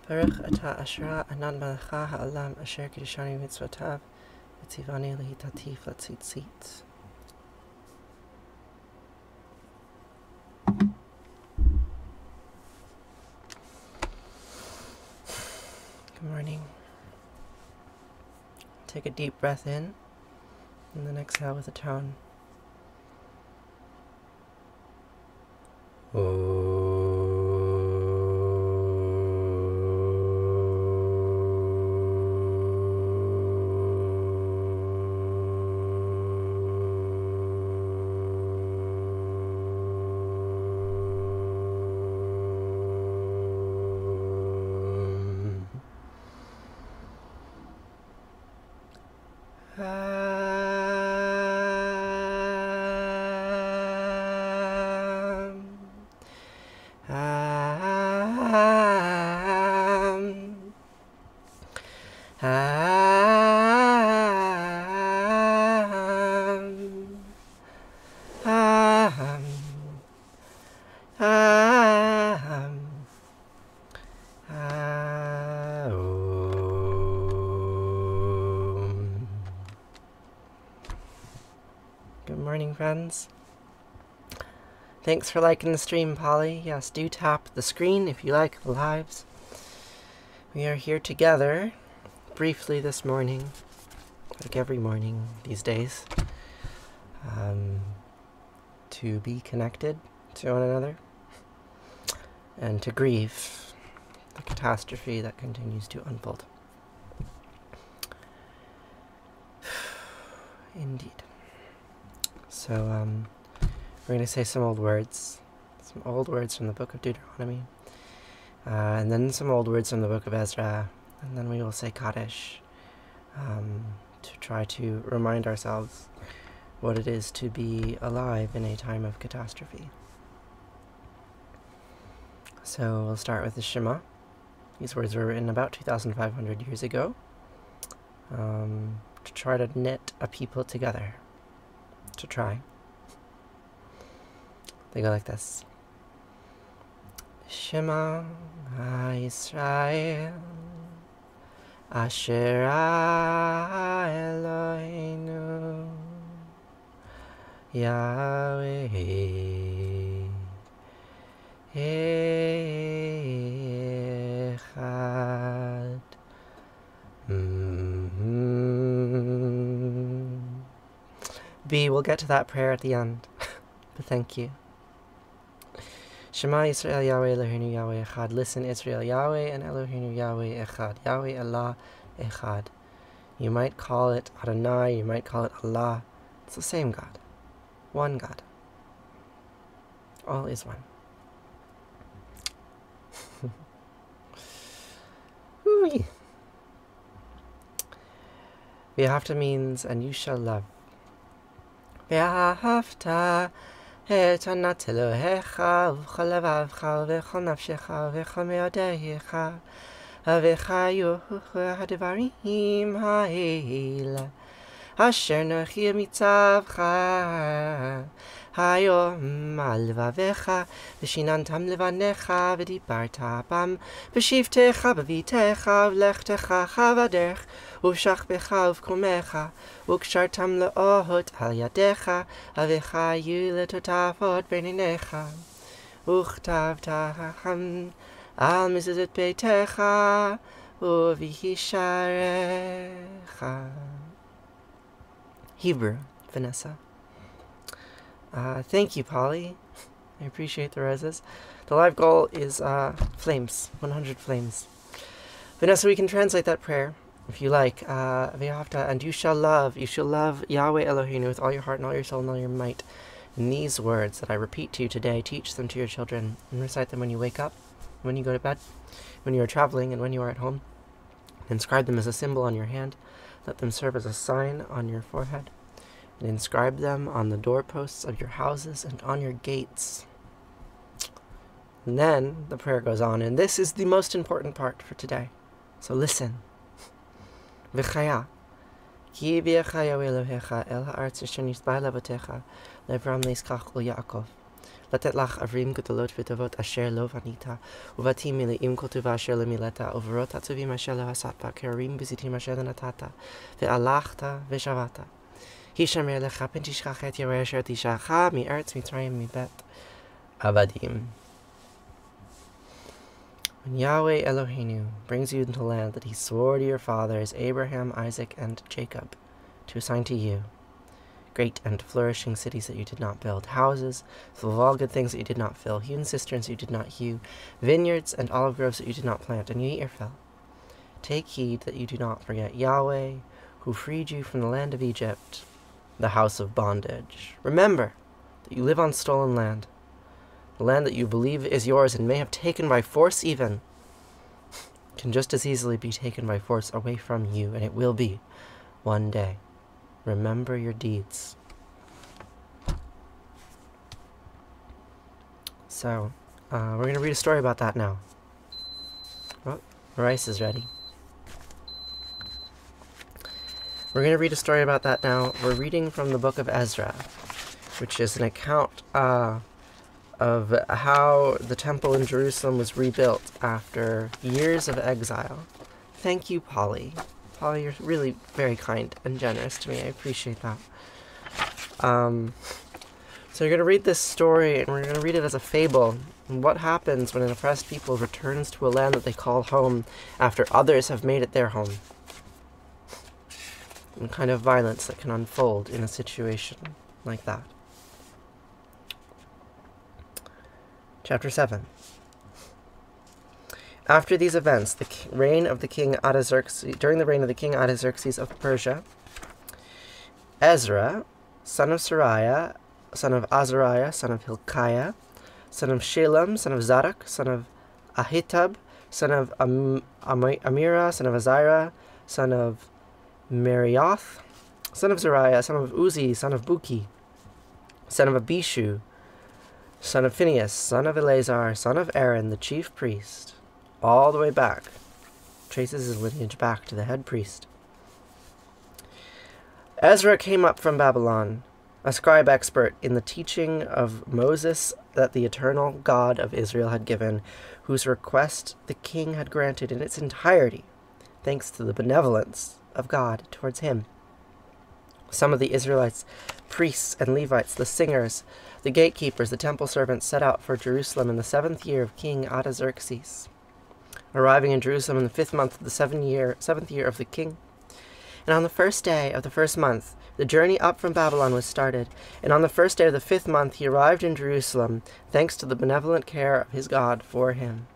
Baruch atah asherah anan melecha ha'olam asher kiddushani mitzvotav v'tzivani lehitatif latzitzit. Good morning. Take a deep breath in and then exhale with a tone. Good morning, friends. Thanks for liking the stream, Polly. Yes, do tap the screen if you like the lives. We are here together briefly this morning, like every morning these days, to be connected to one another and to grieve the catastrophe that continues to unfold. Indeed. So, we're going to say some old words from the book of Deuteronomy, and then some old words from the book of Ezra, and then we will say Kaddish, to try to remind ourselves what it is to be alive in a time of catastrophe. So we'll start with the Shema. These words were written about 2,500 years ago, to try to knit a people together. To try. They go like this. Shema Yisrael Asher Eloheinu Yahweh Echad. B, we'll get to that prayer at the end, but thank you. Shema Yisrael Yahweh Eloheinu Yahweh Echad. Listen, Israel, Yahweh and Eloheinu Yahweh Echad. Yahweh Allah Echad. You might call it Adonai, you might call it Allah. It's the same God. One God. All is one. Vahafta means, and you shall love. Vahafta et anat Elohecha v'chol levavcha v'chol nafshecha v'chol me'odecha v'chayu ha'devarim ha'ela asher nochi mitzavcha hayom al levavecha v'shinantam levanecha v'dibarta bam v'shivtecha b'vitecha v'lechtecha chavaderch uv'shachbecha uv'krumecha וקשרתם לאוהות על ידיך, וחיו לטוטפות בעיניך, וכתבתם על מזוזות ביתך, ובשעריך. Hebrew, Vanessa. Thank you, Polly. I appreciate the roses. The live goal is flames, 100 flames. Vanessa, we can translate that prayer if you like. Vahafta, and you shall love Yahweh Eloheinu with all your heart and all your soul and all your might. And these words that I repeat to you today, teach them to your children and recite them when you wake up, when you go to bed, when you are traveling, and when you are at home. Inscribe them as a symbol on your hand. Let them serve as a sign on your forehead. And inscribe them on the doorposts of your houses and on your gates. And then the prayer goes on, and this is the most important part for today. So listen. V'chaya, ki b'yecha Yahweh Elohecha el ha'aretz asher nisbah lavotecha le'Avraham le'Yitzchak u'Yaakov לתת לך ערים גדולות וטובות אשר לא בנית, ובתים מלאים כל טובה אשר לא מילאת, וברות עצובים אשר לא עשת, כערים בזיתים אשר לא נתת, והלכת ושבת. הישמר לך פן תשכח את יראה אשר תשעך מארץ מצרים מבית עבדים. When Yahweh Eloheinu brings you into the land that he swore to your fathers, Abraham, Isaac, and Jacob, to assign to you, great and flourishing cities that you did not build, houses full of all good things that you did not fill, hewn cisterns you did not hew, vineyards and olive groves that you did not plant, and you eat your fill. Take heed that you do not forget Yahweh, who freed you from the land of Egypt, the house of bondage. Remember that you live on stolen land, the land that you believe is yours and may have taken by force even, can just as easily be taken by force away from you, and it will be one day. Remember your deeds. So, we're going to read a story about that now. Oh, rice is ready. We're going to read a story about that now. We're reading from the book of Ezra, which is an account of how the temple in Jerusalem was rebuilt after years of exile. Thank you, Polly. Polly, you're really very kind and generous to me. I appreciate that. So you're going to read this story, and we're going to read it as a fable. And what happens when an oppressed people returns to a land that they call home after others have made it their home? And kind of violence that can unfold in a situation like that. Chapter 7. After these events, during the reign of the king Artaxerxes of Persia, Ezra, son of Seraiah, son of Azariah, son of Hilkiah, son of Shalem, son of Zadok, son of Ahitub, son of Amira, son of Azariah, son of Merioth, son of Zariah, son of Uzi, son of Buki, son of Abishu, son of Phinehas, son of Eleazar, son of Aaron, the chief priest, all the way back, traces his lineage back to the head priest. Ezra came up from Babylon, a scribe expert in the teaching of Moses that the eternal God of Israel had given, whose request the king had granted in its entirety, thanks to the benevolence of God towards him. Some of the Israelites, priests and Levites, the singers, the gatekeepers, the temple servants, set out for Jerusalem in the 7th year of King Artaxerxes, arriving in Jerusalem in the 5th month of the 7th year of the king. And on the 1st day of the 1st month, the journey up from Babylon was started, and on the 1st day of the 5th month he arrived in Jerusalem, thanks to the benevolent care of his God for him.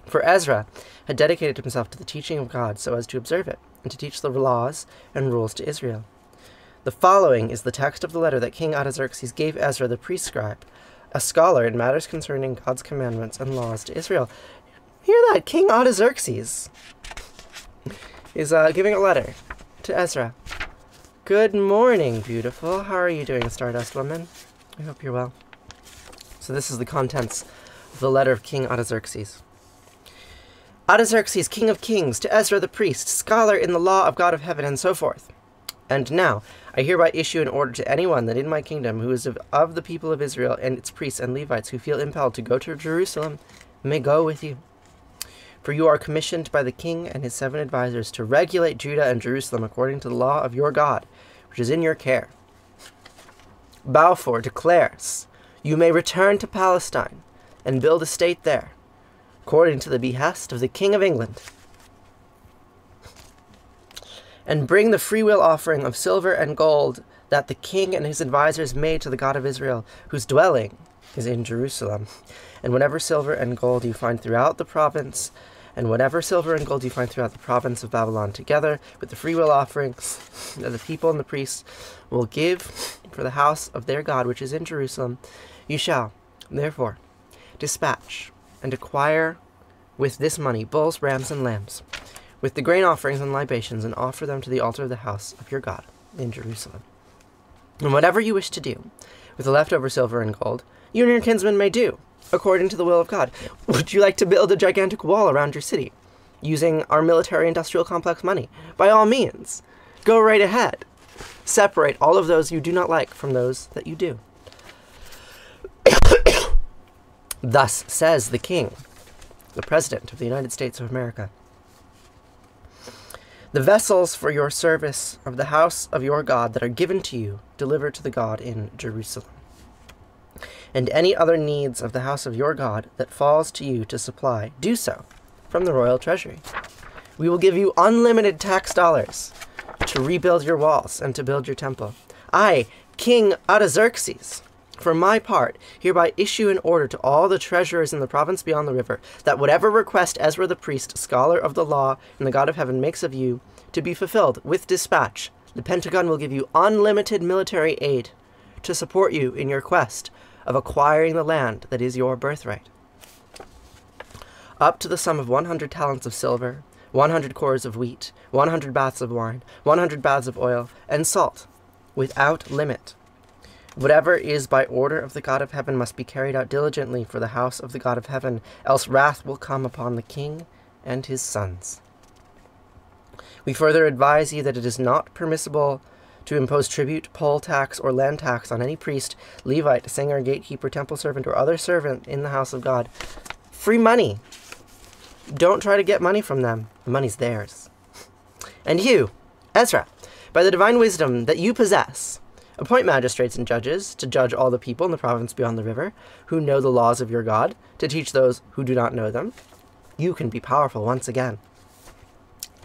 For Ezra had dedicated himself to the teaching of God so as to observe it, and to teach the laws and rules to Israel. The following is the text of the letter that King Artaxerxes gave Ezra the priest scribe, a scholar in matters concerning God's commandments and laws to Israel. Hear that? King Artaxerxes is giving a letter to Ezra. Good morning, beautiful. How are you doing, Stardust Woman? I hope you're well. So this is the contents of the letter of King Artaxerxes. Artaxerxes, king of kings, to Ezra the priest, scholar in the law of God of heaven, and so forth. And now, I hereby issue an order to anyone that in my kingdom who is of the people of Israel and its priests and Levites who feel impelled to go to Jerusalem may go with you. For you are commissioned by the king and his 7 advisors to regulate Judah and Jerusalem according to the law of your God, which is in your care. Balfour declares, you may return to Palestine and build a state there, according to the behest of the King of England, and bring the freewill offering of silver and gold that the king and his advisors made to the God of Israel, whose dwelling is in Jerusalem. And whatever silver and gold you find throughout the province, of Babylon, together with the freewill offerings that the people and the priests will give for the house of their God which is in Jerusalem, you shall, therefore, dispatch and acquire with this money bulls, rams, and lambs, with the grain offerings and libations, and offer them to the altar of the house of your God in Jerusalem. And whatever you wish to do with the leftover silver and gold, you and your kinsmen may do, according to the will of God. Would you like to build a gigantic wall around your city, using our military-industrial complex money? By all means, go right ahead. Separate all of those you do not like from those that you do. Thus says the King, the President of the United States of America. The vessels for your service of the house of your God that are given to you, deliver to the God in Jerusalem. And any other needs of the house of your God that falls to you to supply, do so from the royal treasury. We will give you unlimited tax dollars to rebuild your walls and to build your temple. I, King Artaxerxes, for my part, hereby issue an order to all the treasurers in the province beyond the river, that whatever request Ezra the priest, scholar of the law, and the God of heaven makes of you, to be fulfilled with dispatch, the Pentagon will give you unlimited military aid to support you in your quest of acquiring the land that is your birthright. Up to the sum of 100 talents of silver, 100 cores of wheat, 100 baths of wine, 100 baths of oil, and salt, without limit. Whatever is by order of the God of heaven must be carried out diligently for the house of the God of heaven, else wrath will come upon the king and his sons. We further advise you that it is not permissible to impose tribute, poll tax, or land tax on any priest, Levite, singer, gatekeeper, temple servant, or other servant in the house of God. Free money. Don't try to get money from them. The money's theirs. And you, Ezra, by the divine wisdom that you possess, appoint magistrates and judges to judge all the people in the province beyond the river, who know the laws of your God, to teach those who do not know them. You can be powerful once again.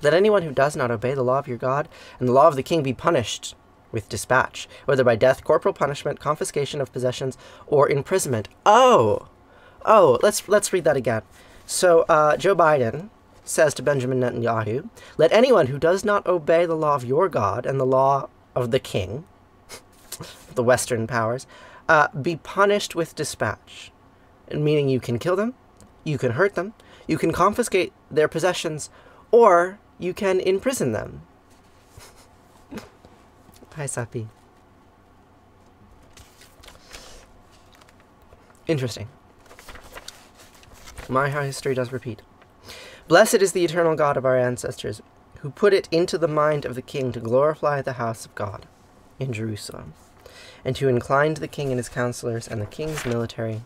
Let anyone who does not obey the law of your God and the law of the king be punished with dispatch, whether by death, corporal punishment, confiscation of possessions, or imprisonment. Let's read that again. So Joe Biden says to Benjamin Netanyahu, let anyone who does not obey the law of your God and the law of the king, the Western powers, be punished with dispatch. Meaning you can kill them, you can hurt them, you can confiscate their possessions, or you can imprison them. Hi, Sapi. Interesting. My history does repeat. Blessed is the eternal God of our ancestors, who put it into the mind of the king to glorify the house of God in Jerusalem, and who inclined the king and his counselors and the king's military,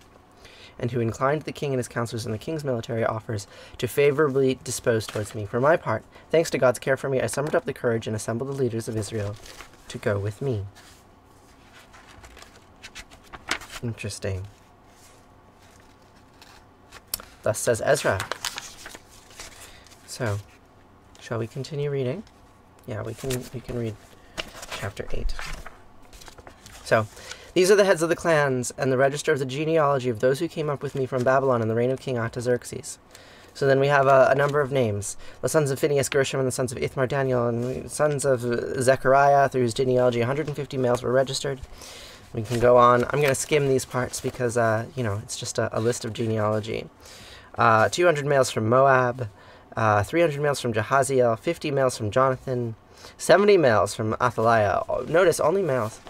offers to favorably dispose towards me. For my part, thanks to God's care for me, I summoned up the courage and assembled the leaders of Israel to go with me. Interesting. Thus says Ezra. So, shall we continue reading? Yeah, we can read chapter 8. So, these are the heads of the clans and the register of the genealogy of those who came up with me from Babylon in the reign of King Artaxerxes. So then we have a number of names. The sons of Phinehas, Gershom, and the sons of Ithmar, Daniel, and the sons of Zechariah, through whose genealogy 150 males were registered. We can go on. I'm going to skim these parts because, it's just a list of genealogy. 200 males from Moab, 300 males from Jahaziel, 50 males from Jonathan, 70 males from Athaliah. Notice, only males.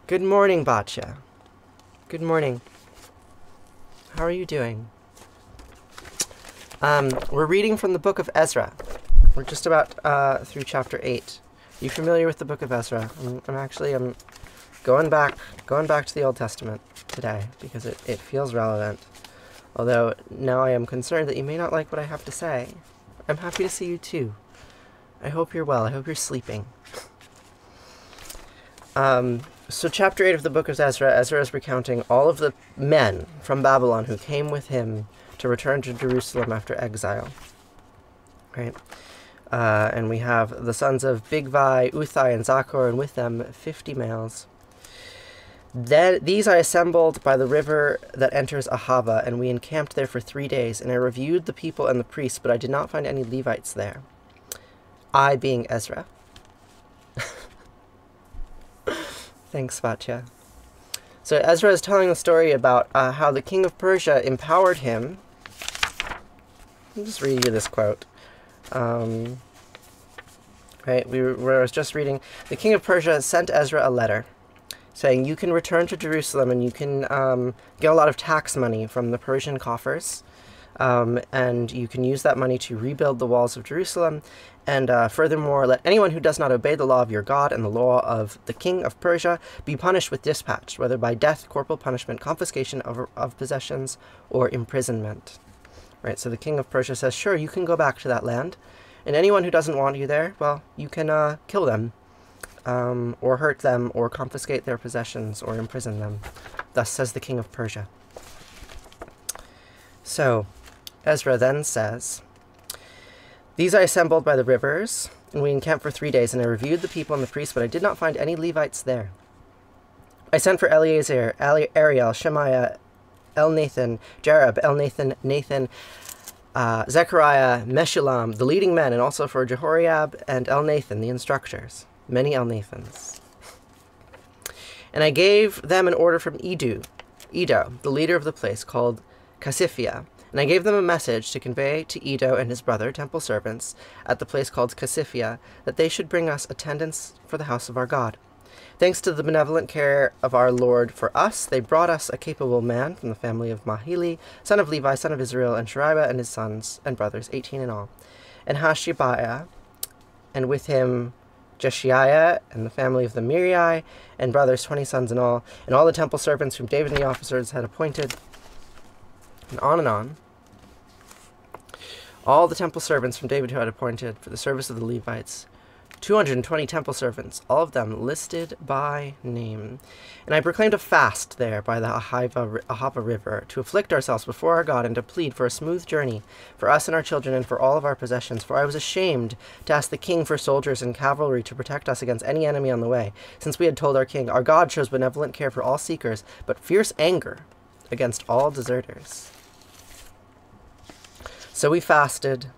Good morning, Batya. Good morning. How are you doing? We're reading from the book of Ezra. We're just about through chapter 8. Are you familiar with the book of Ezra? I'm going back to the Old Testament today because it feels relevant. Although now I am concerned that you may not like what I have to say. I'm happy to see you too. I hope you're well. I hope you're sleeping. So chapter 8 of the book of Ezra is recounting all of the men from Babylon who came with him to return to Jerusalem after exile. Right? And we have the sons of Bigvai, Uthai, and Zachor, and with them 50 males. Then these I assembled by the river that enters Ahava, and we encamped there for 3 days, and I reviewed the people and the priests, but I did not find any Levites there. I being Ezra. Thanks, Svatya. So Ezra is telling the story about how the king of Persia empowered him. I'll just read you this quote. Right, I was just reading. The king of Persia sent Ezra a letter saying, you can return to Jerusalem and you can get a lot of tax money from the Persian coffers and you can use that money to rebuild the walls of Jerusalem. And furthermore, let anyone who does not obey the law of your God and the law of the king of Persia be punished with dispatch, whether by death, corporal punishment, confiscation of possessions, or imprisonment. Right, so the king of Persia says, sure, you can go back to that land, and anyone who doesn't want you there, well, you can kill them, or hurt them, or confiscate their possessions, or imprison them. Thus says the king of Persia. So, Ezra then says, these I assembled by the rivers, and we encamped for 3 days, and I reviewed the people and the priests, but I did not find any Levites there. I sent for Eleazar, Ariel, Shemaiah, Elnathan, Jareb, Elnathan, Nathan, Zechariah, Meshullam, the leading men, and also for Jehoiarib and Elnathan, the instructors. Many Elnathans. And I gave them an order from Edo, the leader of the place, called Casiphia. And I gave them a message to convey to Edo and his brother, temple servants, at the place called Casiphia, that they should bring us attendance for the house of our God. Thanks to the benevolent care of our Lord for us, they brought us a capable man from the family of Mahili, son of Levi, son of Israel, and Shariah and his sons and brothers, 18 in all, and Hashabiah, and with him Jeshiah, and the family of the Mirai, and brothers, 20 sons in all, and all the temple servants whom David and the officers had appointed, and on and on. All the temple servants from David who had appointed for the service of the Levites, 220 temple servants, all of them listed by name. And I proclaimed a fast there by the Ahava River, to afflict ourselves before our God, and to plead for a smooth journey for us and our children, and for all of our possessions. For I was ashamed to ask the king for soldiers and cavalry to protect us against any enemy on the way, since we had told our king, our God shows benevolent care for all seekers, but fierce anger against all deserters. So we fasted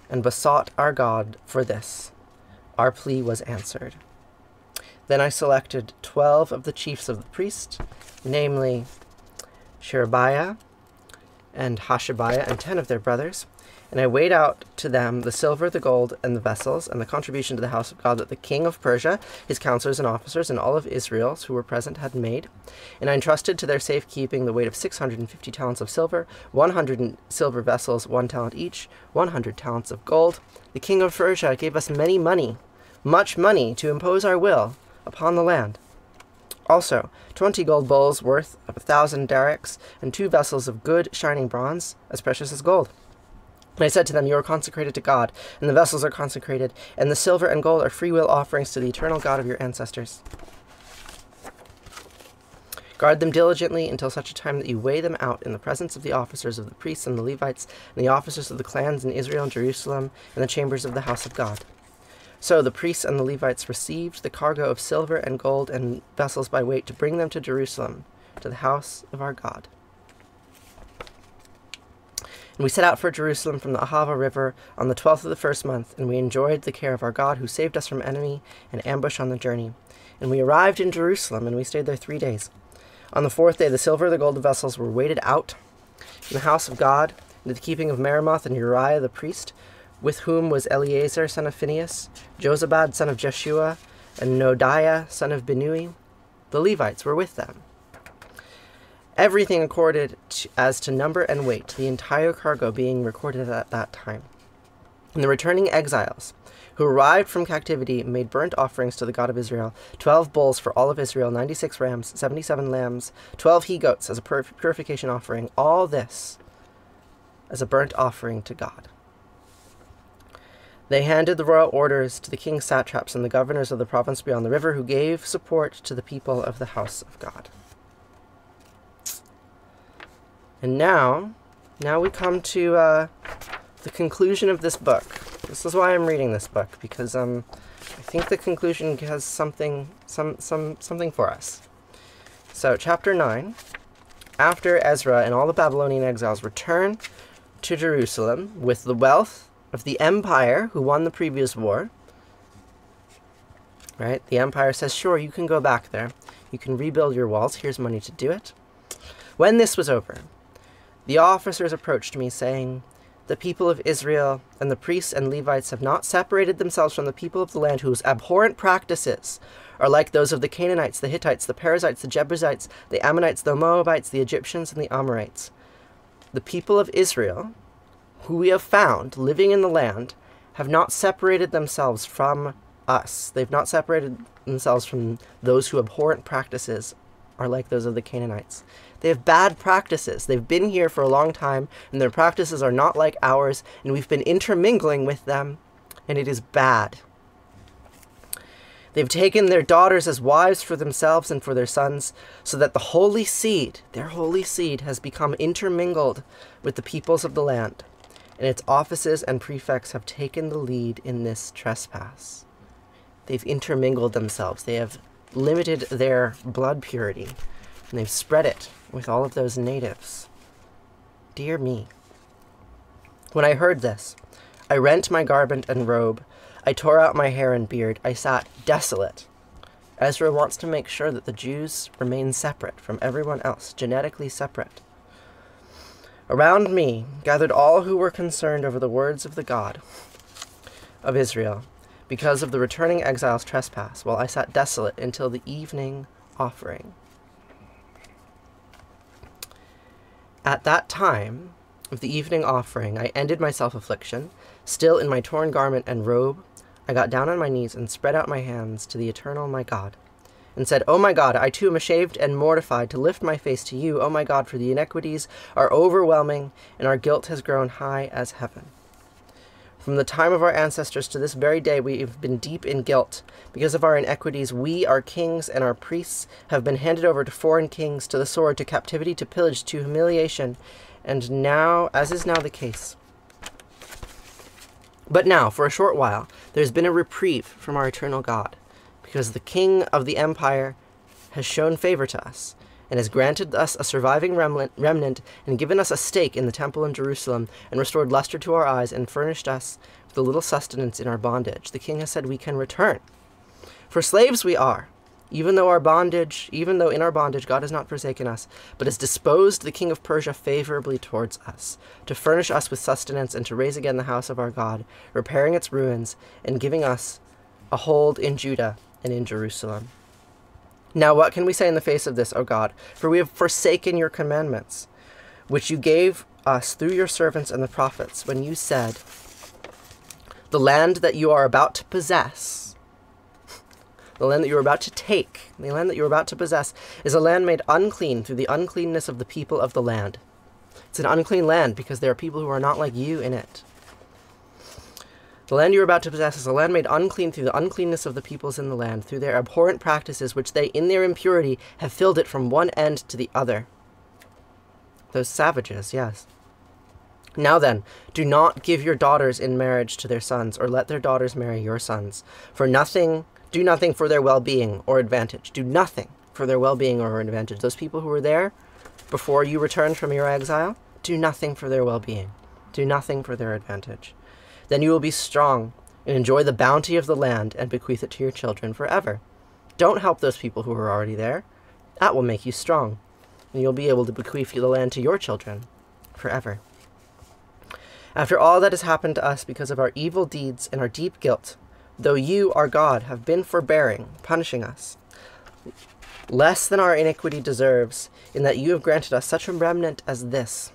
and besought our God for this. Our plea was answered. Then I selected 12 of the chiefs of the priests, namely Sherebiah and Hashabiah, and 10 of their brothers, and I weighed out to them the silver, the gold, and the vessels, and the contribution to the house of God that the king of Persia, his counselors and officers, and all of Israel who were present had made. And I entrusted to their safekeeping the weight of 650 talents of silver, 100 silver vessels, 1 talent each, 100 talents of gold. The king of Persia gave us much money, to impose our will upon the land. Also, 20 gold bowls worth of 1,000 darics, and 2 vessels of good shining bronze, as precious as gold. And I said to them, you are consecrated to God, and the vessels are consecrated, and the silver and gold are freewill offerings to the eternal God of your ancestors. Guard them diligently until such a time that you weigh them out in the presence of the officers of the priests and the Levites, and the officers of the clans in Israel and Jerusalem, and the chambers of the house of God. So the priests and the Levites received the cargo of silver and gold and vessels by weight to bring them to Jerusalem, to the house of our God. And we set out for Jerusalem from the Ahava River on the 12th of the first month, and we enjoyed the care of our God, who saved us from enemy and ambush on the journey. And we arrived in Jerusalem, and we stayed there 3 days. On the 4th day, the silver and the gold vessels were weighted out in the house of God, into the keeping of Meremoth and Uriah the priest, with whom was Eleazar son of Phinehas, Jozabad son of Jeshua, and Nodiah son of Binui. The Levites were with them. Everything accorded as to number and weight, the entire cargo being recorded at that time. And the returning exiles, who arrived from captivity, made burnt offerings to the God of Israel, 12 bulls for all of Israel, 96 rams, 77 lambs, 12 he-goats as a purification offering, all this as a burnt offering to God. They handed the royal orders to the king's satraps and the governors of the province beyond the river, who gave support to the people of the house of God. And now we come to the conclusion of this book. This is why I'm reading this book, because I think the conclusion has something for us. So, chapter 9. After Ezra and all the Babylonian exiles return to Jerusalem with the wealth of the empire who won the previous war, right? The empire says, sure, you can go back there. You can rebuild your walls. Here's money to do it. When this was over, the officers approached me, saying, the people of Israel and the priests and Levites have not separated themselves from the people of the land, whose abhorrent practices are like those of the Canaanites, the Hittites, the Perizzites, the Jebusites, the Ammonites, the Moabites, the Egyptians, and the Amorites. The people of Israel who we have found living in the land have not separated themselves from us. They've not separated themselves from those who abhorrent practices are like those of the Canaanites. They have bad practices. They've been here for a long time, and their practices are not like ours, and we've been intermingling with them, and it is bad. They've taken their daughters as wives for themselves and for their sons, so that the holy seed, their holy seed, has become intermingled with the peoples of the land, and its offices and prefects have taken the lead in this trespass. They've intermingled themselves. They have limited their blood purity, and they've spread it with all of those natives. Dear me. When I heard this, I rent my garment and robe. I tore out my hair and beard. I sat desolate. Ezra wants to make sure that the Jews remain separate from everyone else, genetically separate. Around me gathered all who were concerned over the words of the God of Israel, because of the returning exiles' trespass, while I sat desolate until the evening offering. At that time of the evening offering, I ended my self-affliction, still in my torn garment and robe. I got down on my knees and spread out my hands to the eternal my God, and said, O my God, I too am ashamed and mortified to lift my face to you, O my God, for the iniquities are overwhelming, and our guilt has grown high as heaven. From the time of our ancestors to this very day we have been deep in guilt. Because of our iniquities, we, our kings, and our priests have been handed over to foreign kings, to the sword, to captivity, to pillage, to humiliation, and now, as is now the case. But now, for a short while, there has been a reprieve from our eternal God, because the king of the empire has shown favor to us, and has granted us a surviving remnant, and given us a stake in the temple in Jerusalem, and restored luster to our eyes, and furnished us with a little sustenance in our bondage. The king has said we can return. For slaves we are, even though in our bondage God has not forsaken us, but has disposed the king of Persia favorably towards us, to furnish us with sustenance, and to raise again the house of our God, repairing its ruins, and giving us a hold in Judah and in Jerusalem. Now what can we say in the face of this, O God? For we have forsaken your commandments, which you gave us through your servants and the prophets, when you said, the land that you are about to possess, the land that you are about to take, the land that you are about to possess, is a land made unclean through the uncleanness of the people of the land. It's an unclean land because there are people who are not like you in it. The land you are about to possess is a land made unclean through the uncleanness of the peoples in the land, through their abhorrent practices, which they, in their impurity, have filled it from one end to the other. Those savages, yes. Now then, do not give your daughters in marriage to their sons, or let their daughters marry your sons. Do nothing for their well-being or advantage. Do nothing for their well-being or advantage. Those people who were there before you returned from your exile, do nothing for their well-being. Do nothing for their advantage. Then you will be strong and enjoy the bounty of the land and bequeath it to your children forever. Don't help those people who are already there. That will make you strong, and you'll be able to bequeath the land to your children forever. After all that has happened to us because of our evil deeds and our deep guilt, though you, our God, have been forbearing, punishing us, less than our iniquity deserves, in that you have granted us such a remnant as this,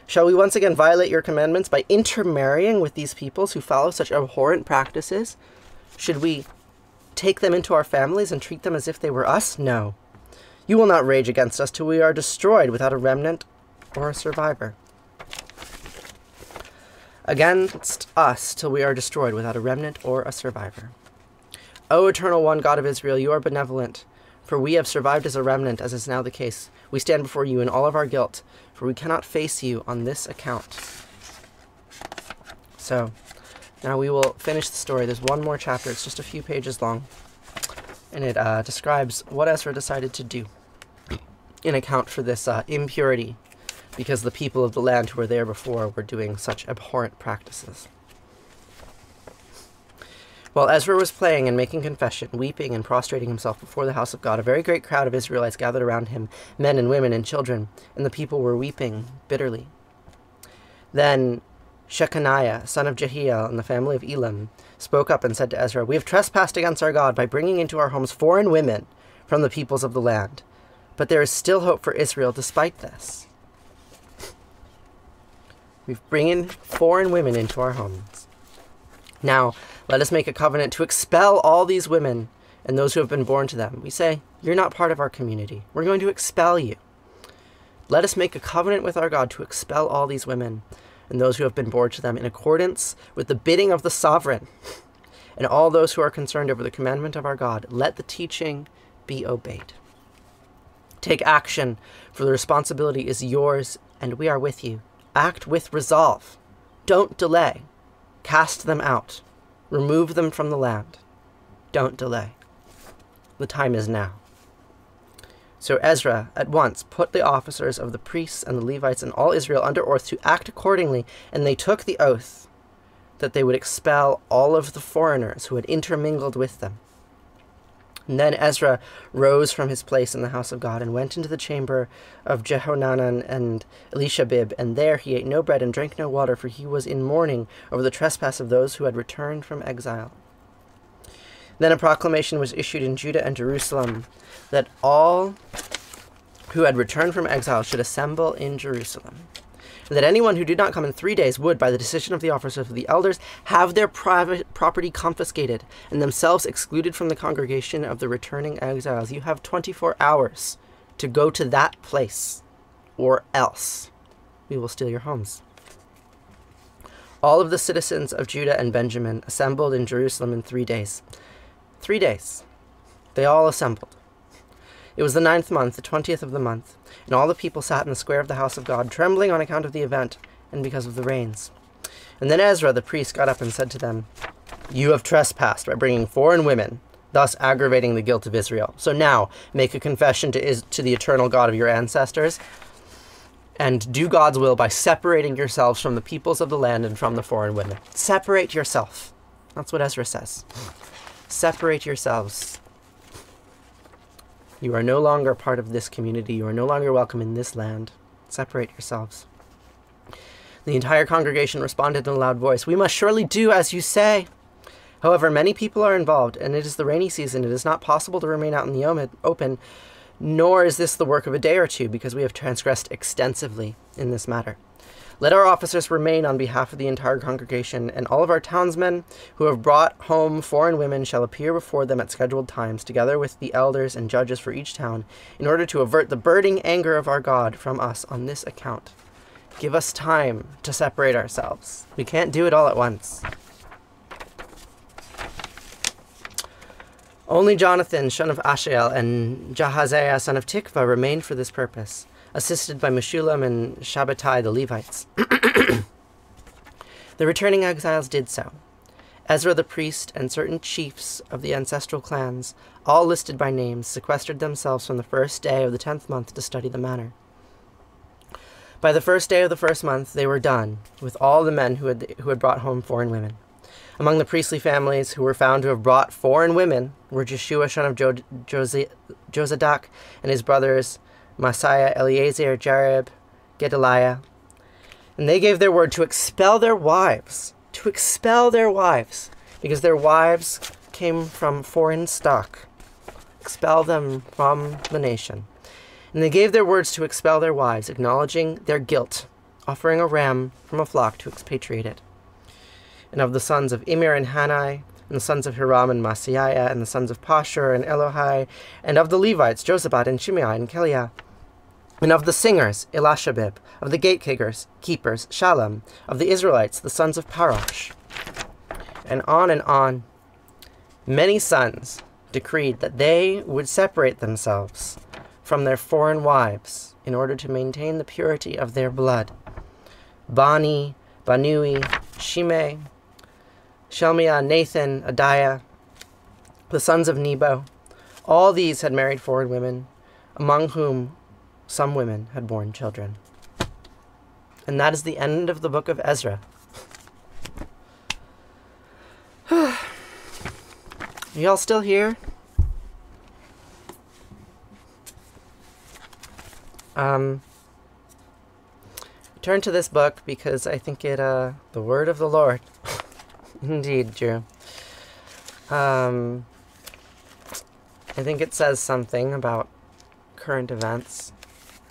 shall we once again violate your commandments by intermarrying with these peoples who follow such abhorrent practices? Should we take them into our families and treat them as if they were us? No. You will not rage against us till we are destroyed without a remnant or a survivor. Against us till we are destroyed without a remnant or a survivor. O Eternal One, God of Israel, you are benevolent, for we have survived as a remnant, as is now the case. We stand before you in all of our guilt, for we cannot face you on this account. So, now we will finish the story. There's one more chapter. It's just a few pages long, and it describes what Ezra decided to do in account for this impurity, because the people of the land who were there before were doing such abhorrent practices. While Ezra was praying and making confession, weeping and prostrating himself before the house of God, a very great crowd of Israelites gathered around him, men and women and children, and the people were weeping bitterly. Then Shechaniah, son of Jehiel, and the family of Elam, spoke up and said to Ezra, "We have trespassed against our God by bringing into our homes foreign women from the peoples of the land. But there is still hope for Israel despite this. We've bringing foreign women into our homes. Now, let us make a covenant to expel all these women and those who have been born to them. We say, you're not part of our community. We're going to expel you. Let us make a covenant with our God to expel all these women and those who have been born to them in accordance with the bidding of the sovereign. And all those who are concerned over the commandment of our God, let the teaching be obeyed. Take action, for the responsibility is yours, and we are with you. Act with resolve. Don't delay. Cast them out. Remove them from the land. Don't delay. The time is now. So Ezra at once put the officers of the priests and the Levites and all Israel under oath to act accordingly, and they took the oath that they would expel all of the foreigners who had intermingled with them. And then Ezra rose from his place in the house of God and went into the chamber of Jehohanan and Elishabib, and there he ate no bread and drank no water, for he was in mourning over the trespass of those who had returned from exile. Then a proclamation was issued in Judah and Jerusalem that all who had returned from exile should assemble in Jerusalem, and that anyone who did not come in 3 days would, by the decision of the officers of the elders, have their private property confiscated and themselves excluded from the congregation of the returning exiles. You have 24 hours to go to that place, or else we will steal your homes. All of the citizens of Judah and Benjamin assembled in Jerusalem in 3 days. 3 days. They all assembled. It was the 9th month, the 20th of the month, and all the people sat in the square of the house of God, trembling on account of the event and because of the rains. And then Ezra the priest got up and said to them, "You have trespassed by bringing foreign women, thus aggravating the guilt of Israel. So now make a confession to the eternal God of your ancestors, and do God's will by separating yourselves from the peoples of the land and from the foreign women." Separate yourself. That's what Ezra says. Separate yourselves. You are no longer part of this community. You are no longer welcome in this land. Separate yourselves. The entire congregation responded in a loud voice, "We must surely do as you say." However, many people are involved, and it is the rainy season. It is not possible to remain out in the open, nor is this the work of a day or two, because we have transgressed extensively in this matter. Let our officers remain on behalf of the entire congregation, and all of our townsmen who have brought home foreign women shall appear before them at scheduled times, together with the elders and judges for each town, in order to avert the burning anger of our God from us on this account. Give us time to separate ourselves. We can't do it all at once. Only Jonathan, son of Ashael, and Jahaziah, son of Tikva, remained for this purpose, assisted by Meshullam and Shabbatai the Levites. The returning exiles did so. Ezra the priest and certain chiefs of the ancestral clans, all listed by names, sequestered themselves from the first day of the 10th month to study the matter. By the first day of the first month they were done with all the men who had brought home foreign women. Among the priestly families who were found to have brought foreign women were Jeshua son of Jozadak and his brothers Messiah, Eleazar, Jarib, Gedaliah. And they gave their word to expel their wives, because their wives came from foreign stock. Expel them from the nation. And they gave their words to expel their wives, acknowledging their guilt, offering a ram from a flock to expatriate it. And of the sons of Immer and Hanai, and the sons of Hiram and Maaseiah, and the sons of Pashur and Elohai, and of the Levites, Josabad and Shimei and Keliah, and of the singers, Elishabib, of the gatekeepers, Shallum, of the Israelites, the sons of Parosh. And on, many sons decreed that they would separate themselves from their foreign wives in order to maintain the purity of their blood. Bani, Banui, Shimei, Shelmiah, Nathan, Adiah, the sons of Nebo, all these had married foreign women, among whom some women had borne children. And that is the end of the book of Ezra. Are y'all still here? Turn to this book because I think it, the word of the Lord. Indeed, Drew. I think it says something about current events,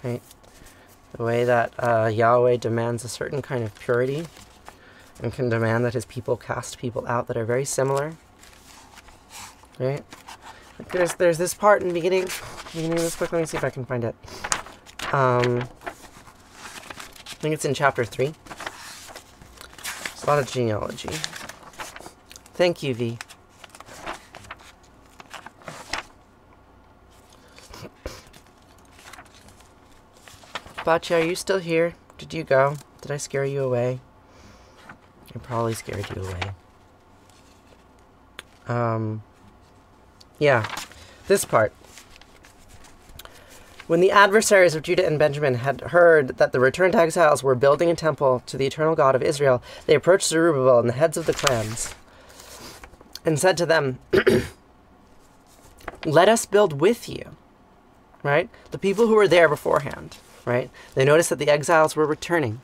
right? the way that Yahweh demands a certain kind of purity and can demand that his people cast people out that are very similar. Right? Like there's this part in the beginning of this book. Let me see if I can find it. I think it's in chapter 3. It's a lot of genealogy. Thank you, V. Bachi, are you still here? Did you go? Did I scare you away? I probably scared you away. Yeah, this part. When the adversaries of Judah and Benjamin had heard that the returned exiles were building a temple to the eternal God of Israel, they approached Zerubbabel and the heads of the clans and said to them, let us build with you, right? The people who were there beforehand, right? They noticed that the exiles were returning.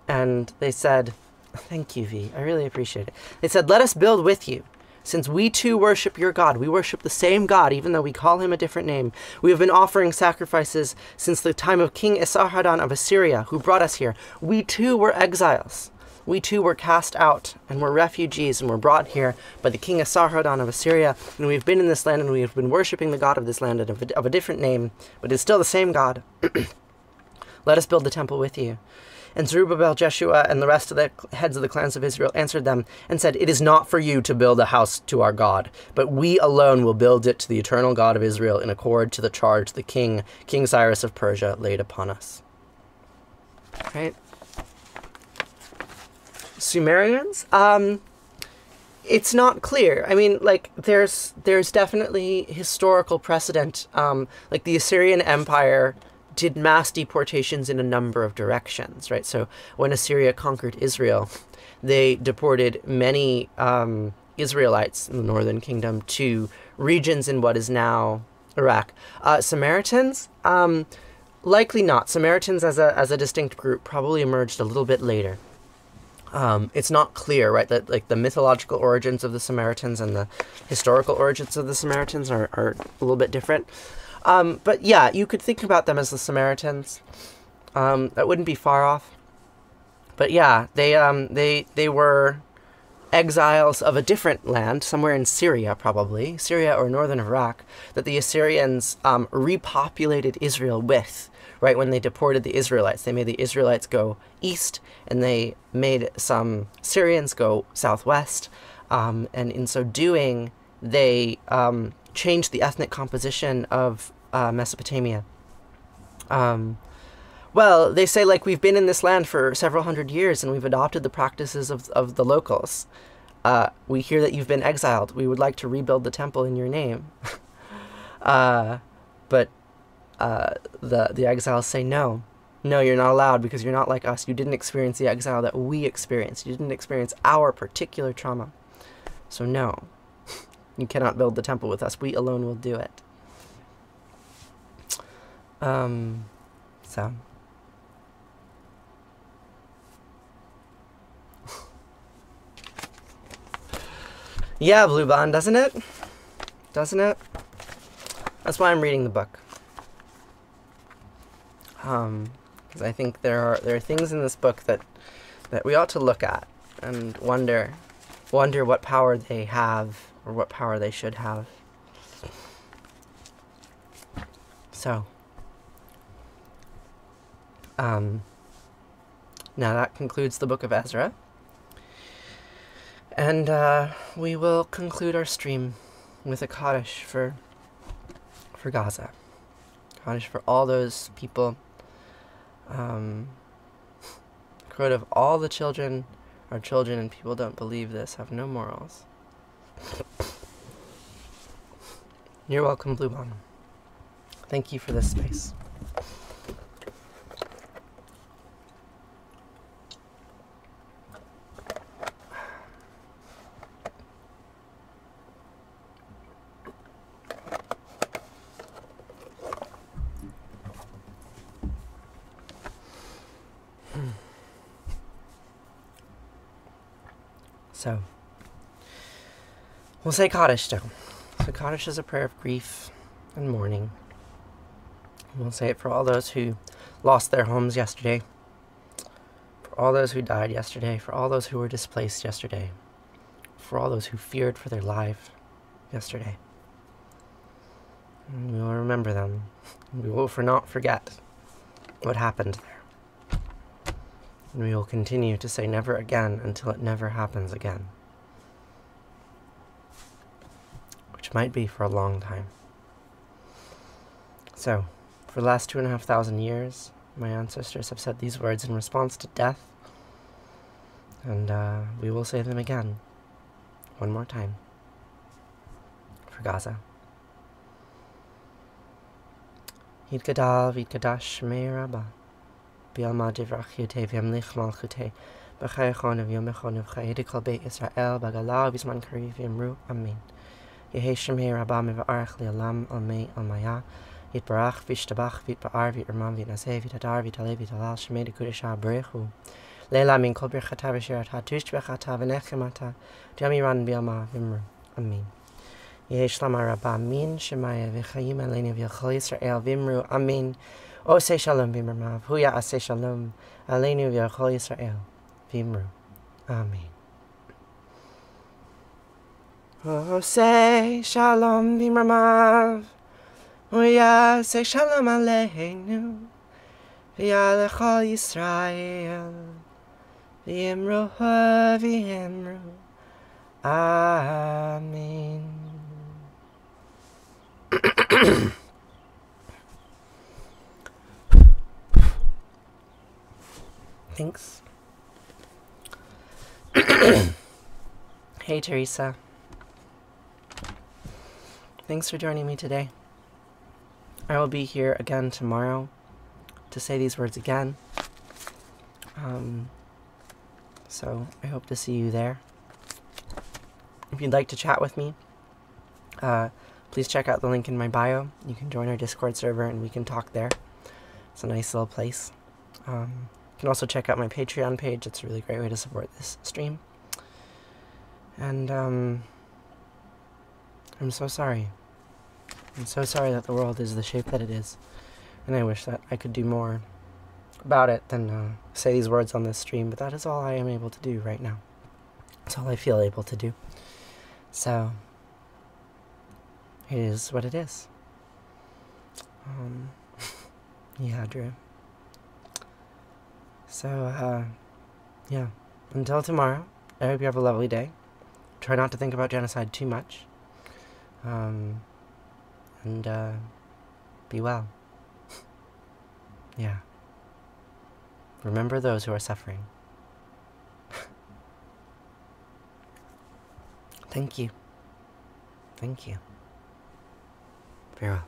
And they said, thank you, V. I really appreciate it. They said, let us build with you. Since we too worship your God, we worship the same God, even though we call him a different name. We have been offering sacrifices since the time of King Esarhaddon of Assyria, who brought us here. We too were exiles. We too were cast out and were refugees and were brought here by the King Esarhaddon of Assyria. And we've been in this land and we have been worshiping the God of this land of a different name, but it's still the same God. Let us build the temple with you. And Zerubbabel, Jeshua, and the rest of the heads of the clans of Israel answered them and said, it is not for you to build a house to our God, but we alone will build it to the eternal God of Israel in accord to the charge the King Cyrus of Persia, laid upon us. Right? Sumerians? It's not clear. I mean, like, there's definitely historical precedent. Like, the Assyrian Empire did mass deportations in a number of directions, right? So when Assyria conquered Israel, they deported many Israelites in the northern kingdom to regions in what is now Iraq. Samaritans, likely not. Samaritans as a distinct group probably emerged a little bit later. It's not clear, right? That like the mythological origins of the Samaritans and the historical origins of the Samaritans are a little bit different. But yeah, you could think about them as the Samaritans. That wouldn't be far off. But yeah, they were exiles of a different land, somewhere in Syria probably, Syria or northern Iraq, that the Assyrians repopulated Israel with, right? When they deported the Israelites, they made the Israelites go east, and they made some Syrians go southwest, and in so doing, they changed the ethnic composition of Mesopotamia. Well, they say, like, we've been in this land for several hundred years and we've adopted the practices of the locals. We hear that you've been exiled. We would like to rebuild the temple in your name. But the exiles say, no, you're not allowed because you're not like us. You didn't experience the exile that we experienced. You didn't experience our particular trauma. So no. You cannot build the temple with us. We alone will do it. So. Yeah, Blue Bond, doesn't it? Doesn't it? That's why I'm reading the book. Because I think there are things in this book that we ought to look at and wonder what power they have or what power they should have. So, now that concludes the book of Ezra. And we will conclude our stream with a Kaddish for Gaza. Kaddish for all those people. Quote of all the children are children, and people don't believe this, have no morals. You're welcome, Blue Bond. Thank you for this space. So, we'll say Kaddish still. So Kaddish is a prayer of grief and mourning. We'll say it for all those who lost their homes yesterday, for all those who died yesterday, for all those who were displaced yesterday, for all those who feared for their life yesterday. And we will remember them. We will not forget what happened there. And we will continue to say never again until it never happens again. Which might be for a long time. So, for the last 2,500 years, my ancestors have said these words in response to death. And we will say them again. One more time. For Gaza. Yitgadal v'yitgadash Shema Rabbah. B'yalma divrach yutei v'yamlich malchutei. B'chayachon v'yomechon v'chayedi kol beit Yisrael. B'galav v'zman kariv v'yamru. Amen. Yehi Shema Rabbah mev'arach li'alam almei almaya. Yitbarach v'yishtabach v'yitba'ar v'yirmam v'yitnaseh v'yitadar v'yitaleh v'yitalal Shema d'kudesha b'rechu. Leila min kol birchata v'shirata tush b'chata v'nechemata. D'yamiran b'yalma v'yamru. Amen. Yehi Shlama Rabbah min Shemaya v'chayim aleinu v'yachol Yisrael v'imru amin. Oseh shalom v'imramav huya aseh shalom aleinu v'yachol Yisrael v'imru amin. Oseh shalom v'imramav huya aseh shalom aleinu v'yachol Yisrael v'imru v'imru amin. Thanks. Hey, Teresa. Thanks for joining me today. I will be here again tomorrow to say these words again. So I hope to see you there. If you'd like to chat with me, please check out the link in my bio. You can join our Discord server and we can talk there. It's a nice little place. You can also check out my Patreon page. It's a really great way to support this stream. And I'm so sorry. I'm so sorry that the world is the shape that it is. And I wish that I could do more about it than say these words on this stream. But that is all I am able to do right now. That's all I feel able to do. So it is what it is. Yeah, Drew. So, yeah. Until tomorrow, I hope you have a lovely day. Try not to think about genocide too much. And, be well. Yeah. Remember those who are suffering. Thank you. Thank you. Farewell.